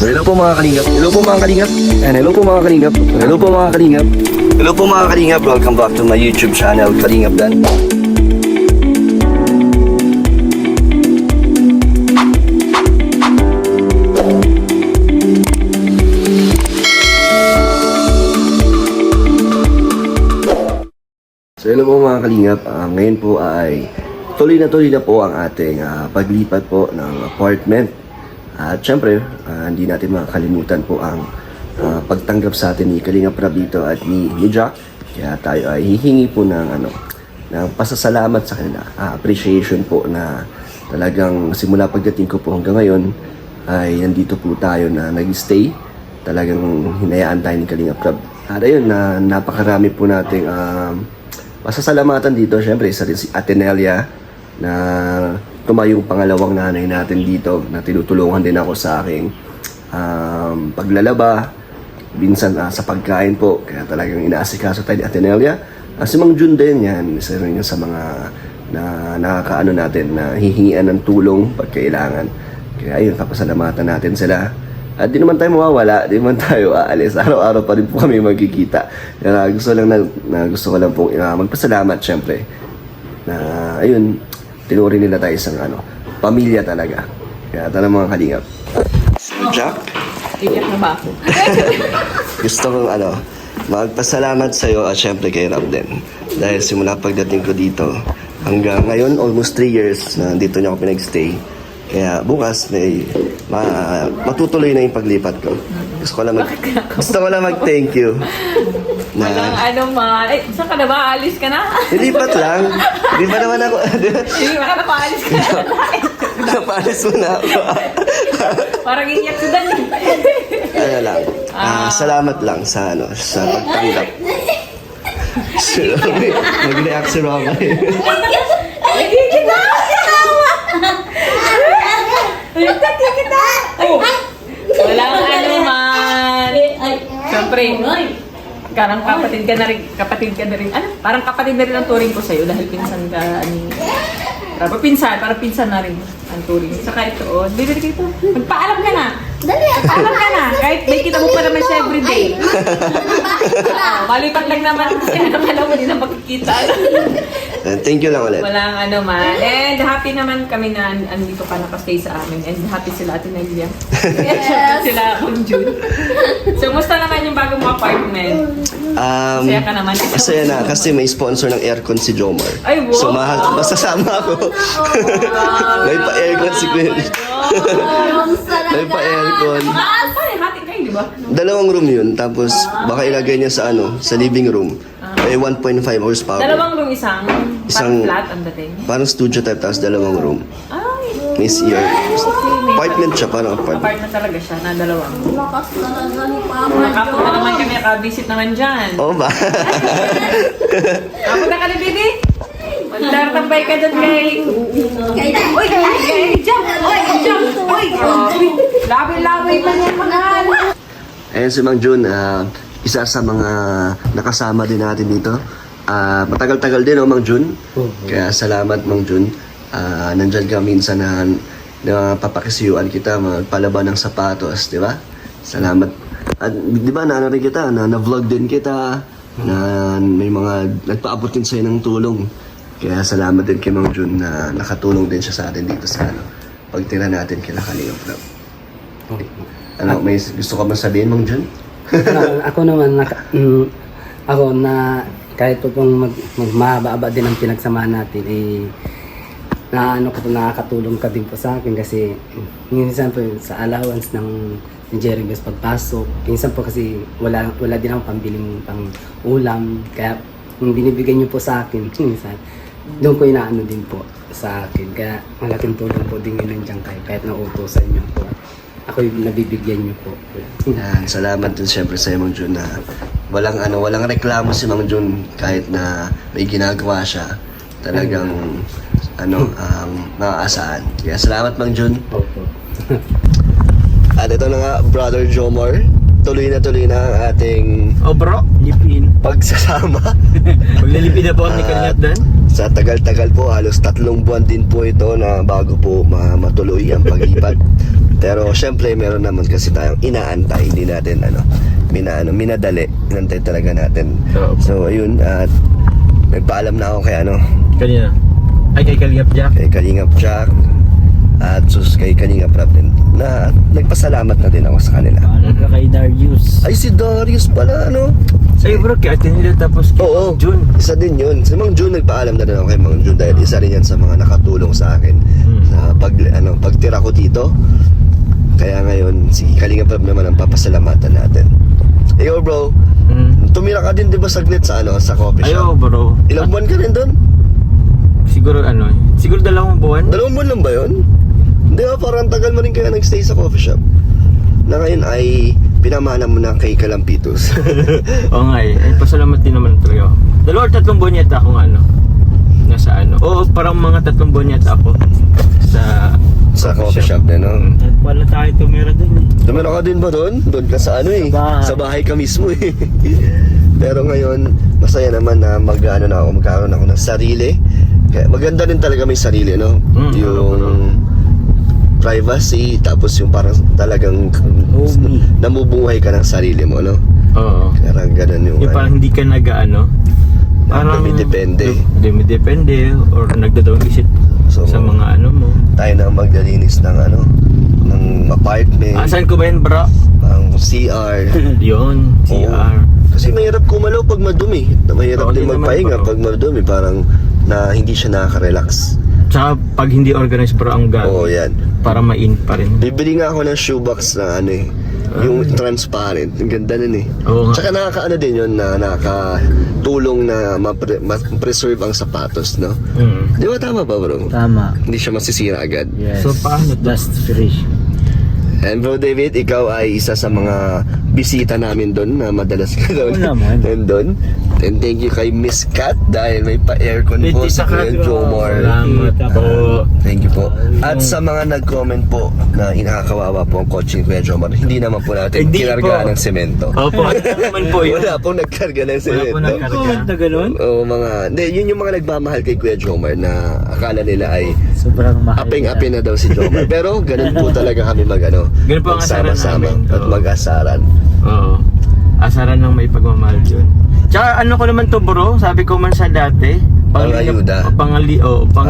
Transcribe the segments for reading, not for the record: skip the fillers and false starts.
Hello po mga kalingap. Hello po mga kalingap. And hello po mga kalingap. Hello po mga kalingap. Hello po mga kalingap. Welcome back to my YouTube channel, Kalingap Dan. So hello po mga kalingap. Ngayon po ay tuloy na po ang ating paglipat po ng apartment. At syempre, hindi natin makakalimutan po ang pagtanggap sa atin ni Kalingap Rab dito at ni Jack. Kaya tayo ay hihingi po ng pasasalamat sa kanila. Appreciation po na talagang simula pagdating ko po hanggang ngayon ay nandito po tayo na nag-stay. Talagang hinayaan tayo ni Kalingap Rab. At ayun, napakarami po nating pasasalamatan dito. Syempre, isa rin si Atenelia na tumayong pangalawang nanay natin dito na tinutulungan din ako sa aking paglalaba, minsan sa pagkain po, kaya talagang inaasikaso tayo ni Atenelia. Si Mang Jun din yan, isa rin yan sa mga na nakakaano natin na hihingian ng tulong pag kailangan. Kaya ayun, papasalamatan natin sila. At di naman tayo mawawala, di naman tayo aalis. Araw-araw pa rin po kami magkikita. Kaya gusto ko lang po magpasalamat syempre na ayun, tinuring nila tayo isang pamilya talaga. Kaya ito na mga kalingap. Jack? Iyak na ba ako? Gusto kong magpasalamat sa'yo at syempre kay Rab din. Dahil simula pagdating ko dito, hanggang ngayon, almost 3 years na dito niya ako pinag-stay. Kaya bukas, matutuloy na yung paglipat ko. Gusto ko lang mag-thank you. Walang saan ka na ba? Alis ka na? Nilipat lang. Hindi pa naman ako. Hindi ba ka na paalis ka na? Napaalis mo na ako. Parang iyak ko dan. Lang. Salamat lang sa pagtanggap. Nag-react si Robby. Walang man. Siyempre, parang kapatid ka na rin. Parang kapatid na rin ang turing ko sa'yo dahil pinsan ka ni parang pinsan na rin ang turing. Saka ito, dito. Magpaalam ka na. Magpaalam ka na. Kahit may kita mo pa naman siya everyday. Malipat lang naman. Kaya naman ako, hindi na makikita. Thank you lang ulit. Walang man. And happy naman kami na andito ka nakastay sa amin. And happy sila Ate Nelia. Yes! Sila Mang Jun. So, musta naman yung bagong mo apartment? Masaya ka naman. Masaya na kasi may sponsor ng aircon si Jomar. Ay, wow! So, masasama ako. May pa-aircon si Queen. May pa-aircon. Hati kayo, di ba? 2 room yun. Tapos, baka ilagay niya sa living room. May 1.5 horsepower. 2 room, parang flat ang dating. Parang studio type, tapos 2 room. Ay, May CR. Apartment siya, parang apartment. apartment talaga siya na 2. Lakas talaga ni Papa. Nakapunta naman kami, naka-visit naman dyan. Oo ba? Nakapunta ka na, baby? Magtartambay ka dyan kay... Uy, jump! Uy, jump! Uy, labi-labi pa niya mga Ayan si Mang Jun, isa sa mga nakasama din natin dito. Matagal-tagal din, Mang Jun. Kaya salamat, Mang Jun. Nandyan ka minsan na papakisiyuan kita, magpalaba ng sapatos, di ba? Salamat. At di ba, rin kita, na-vlog din kita, na may mga nagpaabot din sa'yo ng tulong. Kaya salamat din kay Mang Jun na nakatulong din siya sa atin dito sa pagtira natin kila Kalingap Rab. May gusto ka bang sabihin, Mang Jun? Ako naman, ako na kahit po pong magmahaba-aba din ang pinagsamahan natin, nakakatulong ka din po sa akin kasi minsan po sa allowance ng Jerry Best pagpasok, minsan po kasi wala din akong pambiling pang ulam, kaya binibigyan niyo po sa akin, minsan doon ko inaano din po sa akin, kaya malaking tulong po din yun nandiyan kayo, kahit nautusan niyo po. Ako yung nabibigyan niyo po. Yan, salamat din siyempre sa Mang Jun na walang reklamo si Mang Jun kahit na may ginagawa siya. Talagang maaasahan. Kaya salamat, Mang Jun. Opo. At ito na nga, Brother Jomar. tuloy na ang ating Oh bro, lipin. pagsasama. Maglilipin na po kami ni Kalingap Dan. Sa tagal-tagal po, halos 3 buwan din po ito na bago po matuloy ang paglipat. Pero syempre meron naman kasi tayong inaantay, hindi natin minadali. Inantay talaga natin. So ayun, at nagpaalam na ako Kanina. Ay, kay Kalingap Jack. kay Kalingap Jack at kay Kalingap Rap din, na nagpasalamat na din ako sa kanila. Paalam ka kay Darius. Ay, si Darius pala, Sa'yo bro, kay Ate nila tapos kay Oo, June. isa din yun. Si Mang June, nagpaalam na din ako kay Mang June dahil isa rin yan sa mga nakatulong sa akin sa pagtira ko dito. Kaya ngayon, si Kalingap Rap naman ang papasalamatan natin. Yo bro, tumira ka din di ba saglit sa sa coffee Ayo shop? bro. Ilang buwan ka rin doon? Siguro 2 buwan. 2 buwan lang ba yun? Hindi ba, parang tagal mo rin kaya nagstay sa coffee shop. Na ngayon ay pinamana mo na kay Kalampitos. Oo nga eh. Ay, pasalamat din naman talaga ako. 2 or 3 buwan yata akong nasa Oo, parang mga 3 buwan yata ako sa coffee shop na, no? At pala tayo tumira dun eh. Tumira ka din ba doon? Doon ka sa bahay. Sa bahay ka mismo eh. Pero ngayon, masaya naman na magkaroon ako ng sarili. Kaya maganda rin talaga may sarili, no? Yung privacy, tapos yung parang talagang namubuhay ka ng sarili mo, no? Oo. Parang ganun yung Yung parang hindi ka parang dumidepende or nagdadawang isip So, sa mga mo. tayo na maglilinis ng ng apartment, Saan ko ba yun bro? ang CR. Yun, CR. Kasi mahirap kumalaw pag madumi. Mahirap Oo, din din naman, magpahinga bro. pag madumi. Parang hindi siya nakaka-relax. Tsaka pag hindi organized bro ang gamit. Oo, yan. Para ma-in pa rin. Bibili nga ako ng shoebox na yung transparent. Ang ganda nun eh. Oo nga. Tsaka din yun na nakakatulong na ma-preserve ang sapatos, no? Di ba tama ba bro? Tama. Hindi siya masisira agad. Yes. So, paano to? Dust free. And bro David, ikaw ay isa sa mga bisita namin doon na madalas ka doon. Oo naman. Nandun. And thank you kay Miss Kat dahil may pa-aircon po sa Kuya Jomar. Salamat po. Thank you po. At sa mga nag-comment po na inakakawawa po ang kotse ni Kuya Jomar, hindi naman po natin Hindi kinargaan po. ng semento. Opo, ano naman po yun? Wala pong nagkarga ng Wala po semento. nagkarga. Comment na ganun? Oo, hindi, yun yung mga nagmamahal kay Kuya Jomar na akala nila ay Sobrang mahal. apeng-ape na daw si Jomar. Pero ganun po talaga kami Ganun po ang asaran magsama-sama namin. at Oo. mag-asaran. Oo. Asaran ng may pagmamahal yun. Tsaka ko naman to bro, sabi ko man sa dati. Pangayuda.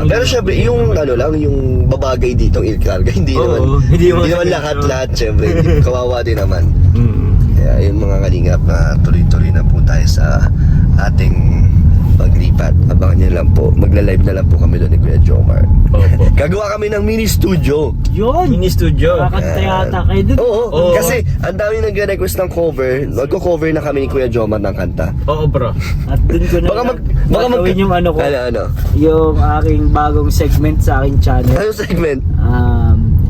Pero syempre, yung yung babagay dito ang ilkarga, hindi Oo, naman hindi naman naman lahat syempre, kawawa din naman. Mm. Kaya yung mga kalingap na tuloy-tuloy na po tayo sa ating paglipat. Abangan nyo lang po, magla-live na lang po kami doon ni Kuya Jomar. Opo. Gagawa kami ng mini studio. Yun! Mini studio. Nakakanta yata kayo dun. Oo, Oo. kasi ang dami nag-request ng cover. Magko-cover na kami ni Kuya Jomar ng kanta. Oo bro. At dun ko na gagawin yung ko. Ano? Yung aking bagong segment sa aking channel. Ano segment?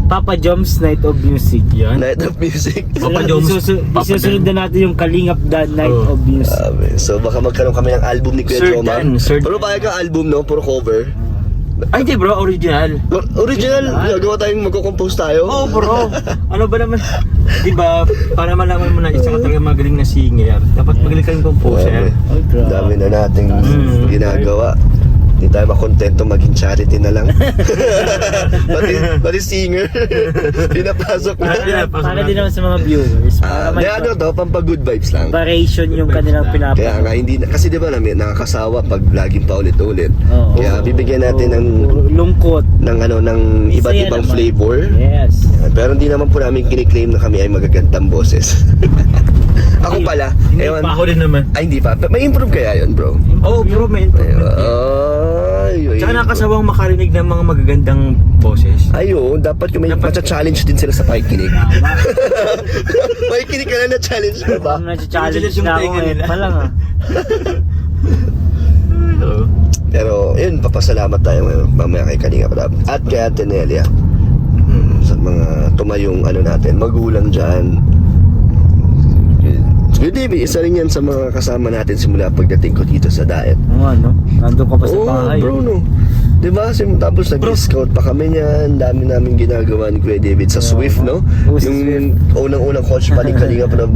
Papa Joms Night of Music. Yan. Night of Music. Papa Joms. Isusunod na natin yung Kalingap Dan Night Oh. of Music. So baka magkaroon kami ng album ni Kuya Sir Jomar. Dan, Sir Pero Dan. payag ka album, no? Puro cover. Ay di bro, original. Original, gagawa tayong magko-compose tayo. Oo bro. Ano ba naman? Di ba, para malaman mo na isa ka talaga magaling na singer, dapat magaling kang composer. Ay, grabe. Dami na nating ginagawa. Hindi tayo makontento maging charity na lang. pati singer. Pinapasok na. Para din naman sa mga viewers. Para may pampag-good vibes lang. variation yung kanilang Kaya pinapanood. nga, hindi na, kasi di ba namin nakakasawa pag laging paulit-ulit. Oo. Kaya bibigyan natin ng lungkot. ng iba't Masaya ibang naman. flavor. Yes. Pero hindi naman po namin kiniklaim na kami ay magagandang boses. Ako pala, Hindi pa ako rin naman. Ay, hindi pa. May improve kaya yun, bro? Oo bro, may improvement. Tsaka nakasawang makarinig ng mga magagandang boses. Ayo, dapat kung may challenge din sila sa pakikinig. Pakikinig ka na na-challenge ka ba? Kung nasa-challenge Yung na ako tenga ngayon nila. pa lang Oo. Pero yun, papasalamat tayo ngayon mamaya kay Kalinga Prab at kay Ate Nelia. Sa mga tumayong natin, magulang dyan. Good day, isa rin yan sa mga kasama natin simula pagdating ko dito sa diet. Oo, ano? Nandun ka pa sa Oo, bahay. bro, no. Diba? Tapos nag-scout pa kami niyan. Dami namin ginagawa ni Kuya David sa Swift, no? Oo, sa Yung unang-unang coach pa ni Kalinga pa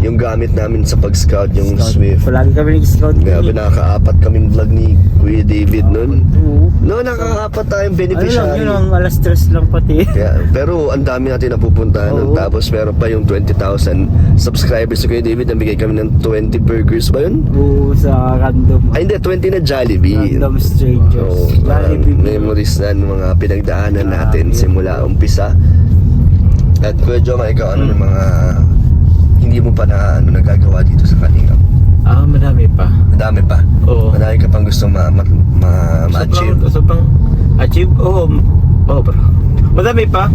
yung gamit namin sa pag-scout, yung Swift. Palagi kami nag-scout. Grabe, nakaka-apat kaming vlog ni Kuya David nun. Oo. No, nakaka-apat tayong Ano lang, beneficiary. yun ang alas 3 lang pati. Pero ang dami natin napupuntahan nun. Oo. Tapos meron pa yung 20,000 subscribers ni Kuya David. Nabigay kami ng 20 burgers ba yun? Oo, sa random. Ay hindi, 20 na Jollibee. Random strangers. Oo, Jollibee. memories na ng mga pinagdaanan natin simula umpisa. At Kuya Joma, ikaw ano ng mga hindi mo pa na nagagawa dito sa Kalingap? Madami pa. Madami pa. Oo. Madami ka pang gusto ma-achieve. Sobrang achieve? Oo, bro. Madami pa.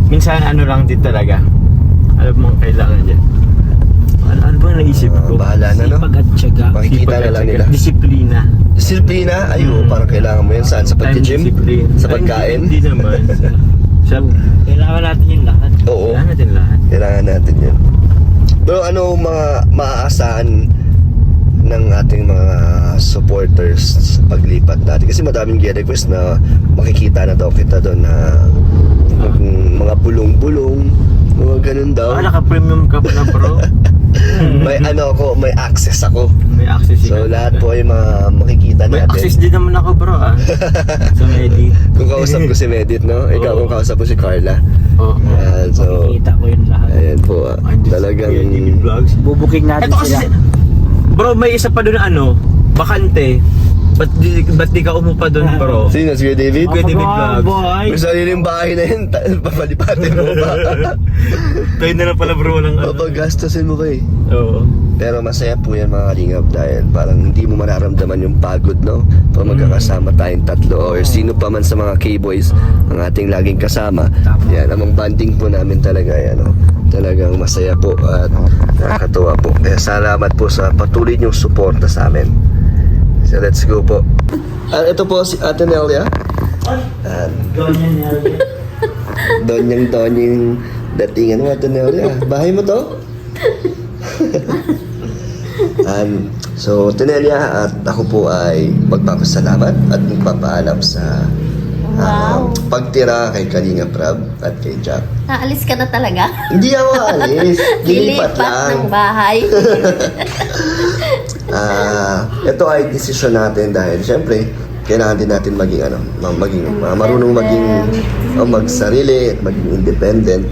Minsan ano lang din talaga. Alam mo ang kailangan dyan. Ano bang naisip ko? Bahala na, no? Sipag at tiyaga. Makikita na lang nila. Disiplina. Disiplina? Ayo, parang kailangan mo yan. Saan? Sa pag-gym? discipline. Sa pagkain? Hindi naman. Kailangan natin yung lahat. Oo. Kailangan natin lahat. Kailangan natin yan. Pero ano mga maaasahan ng ating mga supporters sa paglipat natin? Kasi madaming request na makikita na daw kita doon na mga bulong-bulong, mga ganun daw. Naka-premium ka pala, bro. May may access ako. May access So ka. lahat po ay makikita May natin. access din naman ako, bro, So, Medi. Kung kausap ko si Medit, no? Ikaw Oo. kung kausap ko si Carla. Oo. Ayan, so, Makikita ko yun lahat. ayan po. Talagang, Jimmy Vlogs. Bubuking natin Ito kasi, sila. bro, may isa pa doon bakante. Ba't di ka umupa doon, bro? sino si Kuya David? Kuya David Vlogs. Boy. May sariling bahay na yun, papalipatin mo pa. Tayo na lang pala, bro, ng Papagastusin mo ba eh. Oo. Pero masaya po yan mga kalingap dahil parang hindi mo mararamdaman yung pagod, no? Pag magkakasama tayong tatlo or sino pa man sa mga K-boys ang ating laging kasama. Yan, amang banding po namin talaga yan, no? Talagang masaya po at nakakatuwa po. Kaya salamat po sa patuloy niyong suporta sa amin. So let's go po. Ito po si Ate Nelia. Donyang datingan mo, Ate Nelia. Bahay mo to? So, Tenelia at ako po ay magpapasalamat at magpapaalam sa pagtira kay Kalinga Prab at kay Jack. Aalis ka na talaga? Hindi ako alis. Lilipat lang. ng bahay. Ito ay desisyon natin dahil syempre kailangan din natin maging marunong maging magsarili at maging independent.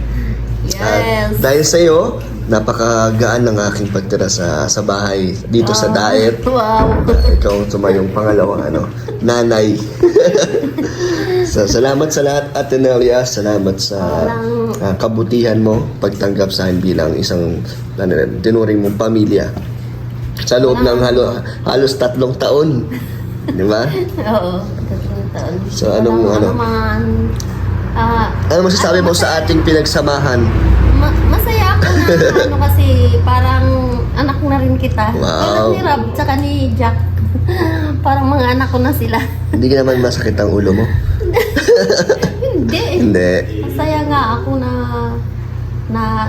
At Yes. dahil sa iyo, napakagaan ng aking pagtira sa bahay dito sa Daet. Wow. Ikaw tumayong pangalawang nanay. So, salamat sa lahat, Ate Nelia. Salamat sa kabutihan mo, pagtanggap sa akin bilang isang tinuring mong pamilya. Sa loob ng halos 3 taon. Di ba? Oo. 3 taon. So, anong naman, ano masasabi mo sa ating pinagsamahan? masaya ako na kasi parang anak na rin kita. Wow. Anak ni Rob, tsaka ni Jack. Parang mga anak ko na sila. Hindi ka naman masakit ang ulo mo? Hindi. Hindi. Masaya nga ako na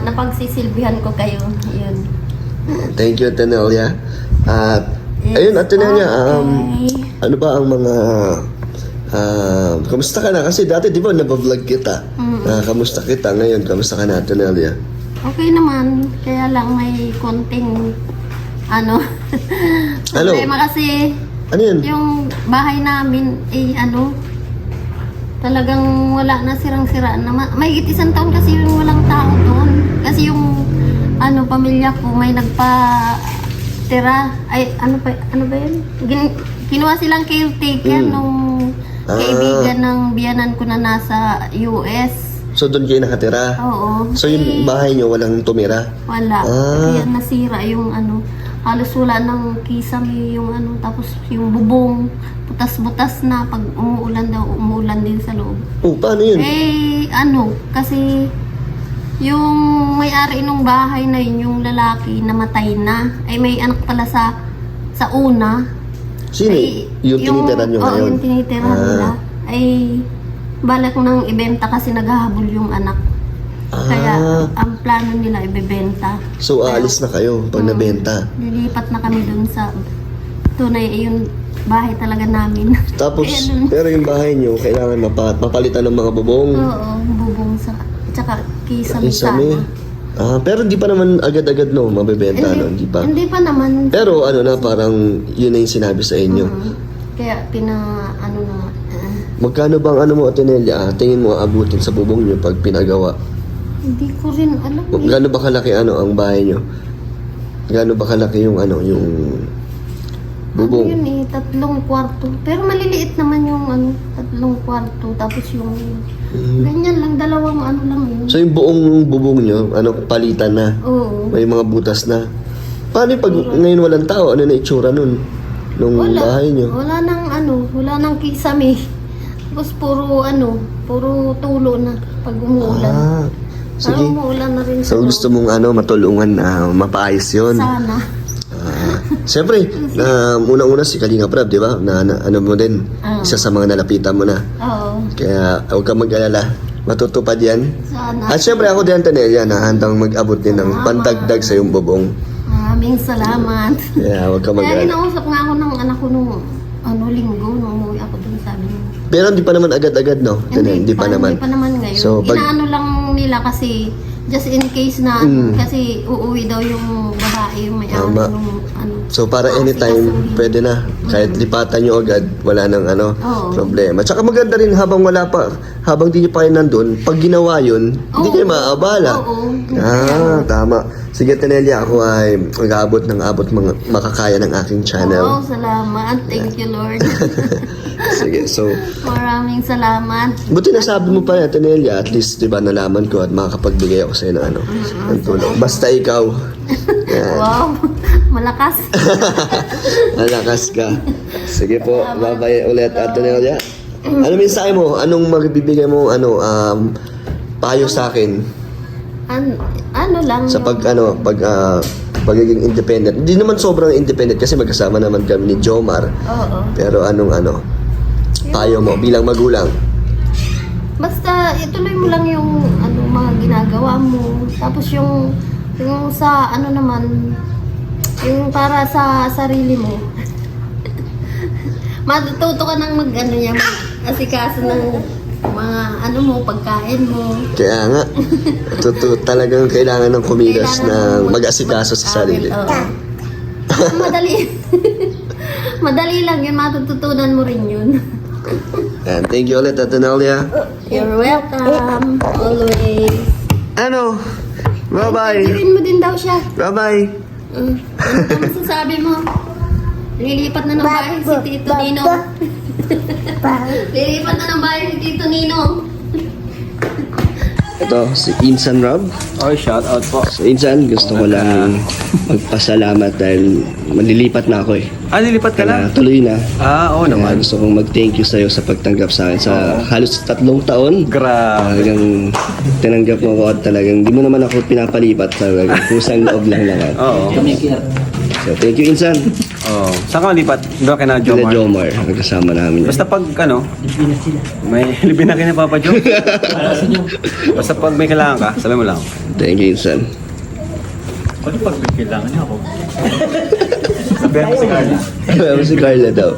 napagsisilbihan ko kayo. Yun. Thank you, Ate Nelia. At, ayun, Ate Nelia, ano ba ang mga... kamusta ka na? Kasi dati, di ba, nabablog kita. Kamusta kita ngayon? Kamusta ka na, Ate Nelia? Okay naman. Kaya lang may konting Ano? problema kasi Ano yun? yung bahay namin talagang wala na sirang-sira na. May 1 taon kasi yung walang tao doon. Kasi yung pamilya ko may nagpa-tira. Ay, ano ba yun? Kinuha silang caretaker nung kaibigan ng biyanan ko na nasa US. So, doon kayo nakatira? Oo. So, yung bahay nyo, walang tumira? Wala. Ah. Kaya nasira yung halos wala ng kisame yung tapos yung bubong, butas-butas na pag umuulan din sa loob. Oh, paano yun? Kasi yung may-ari nung bahay na yun, yung lalaki namatay na. Ay may anak pala sa una. Sino? Yung tinitira nyo ngayon? yung tinitira nila. Ay balak nang ibenta kasi naghahabol yung anak. Kaya ang plano nila ibebenta. So, aalis na kayo pag nabenta? Lilipat na kami dun sa tunay yung bahay talaga namin. Tapos, Kaya nun- pero yung bahay nyo, kailangan mapalitan ng mga bubong. Oo, bubong sa, tsaka kisame Kisame. sana. Pero di pa naman agad-agad no, mabebenta no, di pa. Hindi pa naman. Pero ano na, parang yun na yung sinabi sa inyo. Kaya ano na, Magkano bang ano mo, Atenelia, tingin mo abutin sa bubong nyo pag pinagawa? hindi ko rin alam. Gaano ba kalaki ang bahay nyo? Gaano ba kalaki yung yung bubong? Ano yun 3 kwarto. Pero maliliit naman yung 3 kwarto. Tapos yung ganyan lang, 2 lang yun. So yung buong bubong nyo, palitan na? Oo. May mga butas na? Paano pag ngayon walang tao? Ano na itsura nun? Nung bahay nyo? Wala nang kisame. Tapos puro tulo na pag umuulan. Sige. Parang umuulan na rin So gusto mong matulungan na mapaayos yun? Sana. Siyempre, unang-una si Kalinga Prab, di ba? Na ano mo din, isa sa mga nalapitan mo na. Oo. Kaya huwag kang mag-alala. Matutupad yan. Sana. At siyempre ako din, Tanelia, na handang mag-abot din ng pandagdag sa iyong bubong. Maraming salamat. Kaya huwag kang Kaya mag-alala. inausap nga ako ng anak ko nung linggo nung umuwi ako dun, sabi niya. Pero hindi pa naman agad-agad, no? Hindi pa naman. Hindi pa naman ngayon. So, Inaano lang nila kasi just in case na kasi uuwi daw yung babae, yung may-ari Tama. nung So para anytime, pwede na. Kahit lipatan nyo agad, wala nang Oo. problema. Tsaka maganda rin habang wala pa, habang di nyo pa kayo nandun, pag ginawa yun, hindi Oo. kayo maaabala. Oo. Tama. Sige, Tanelia, ako ay mag-aabot ng mga makakaya ng aking Oo, channel. salamat. Thank you, Lord. Sige, so, Maraming salamat. buti nasabi mo pa yan, Tanelia, at least, di ba, nalaman ko at makakapagbigay ako sa'yo ng ng tulong. Basta ikaw, Wow. Malakas. malakas ka. Sige po, bye-bye ulit, Tanelia. Ano mensahe mo? Anong magbibigay mo, payo sa akin Ano lang. sa pagiging independent? Hindi naman sobrang independent kasi magkasama naman kami ni Jomar. Oo. Pero payo mo bilang magulang? Basta ituloy mo lang yung mga ginagawa mo. Tapos yung sa naman, yung para sa sarili mo. Matututo ka ng asikaso ng mga mo, pagkain mo. Kaya nga, talagang kailangan ng kumilos na mag-asikaso sa sarili. Oo. Madali. Madali lang yun, matututunan mo rin yun. And thank you ulit, Tanelia. You're welcome. Always. Bye-bye. Gawin mo din daw siya. Bye-bye. Ano masasabi mo? Lilipat na ng bahay si Tito Ninong. Lilipat na ng bahay si Tito Ninong. Ito, si Insan Rob. Oh, shout out po. So, Insan, gusto ko lang magpasalamat dahil malilipat na ako eh. Nilipat ka Kaya lang? tuloy na. Oo Kaya naman. gusto kong mag-thank you sa'yo sa pagtanggap sa akin. Sa halos 3 taon. Grabe. Talagang tinanggap mo ako at talagang di mo naman ako pinapalipat. Talagang kusang loob lang naman. Oo. So, thank you, Insan. Oo. Saan ka malipat? Doon ka na, Kila Jomar? Jomar, nagkasama namin yan. Basta pag may libin na kayo na Papa Jo. Basta pag may kailangan ka, sabi mo lang. Thank you, Insan. Ano pag may kailangan niya ako? Sabihan mo si Carla. Si Carla daw.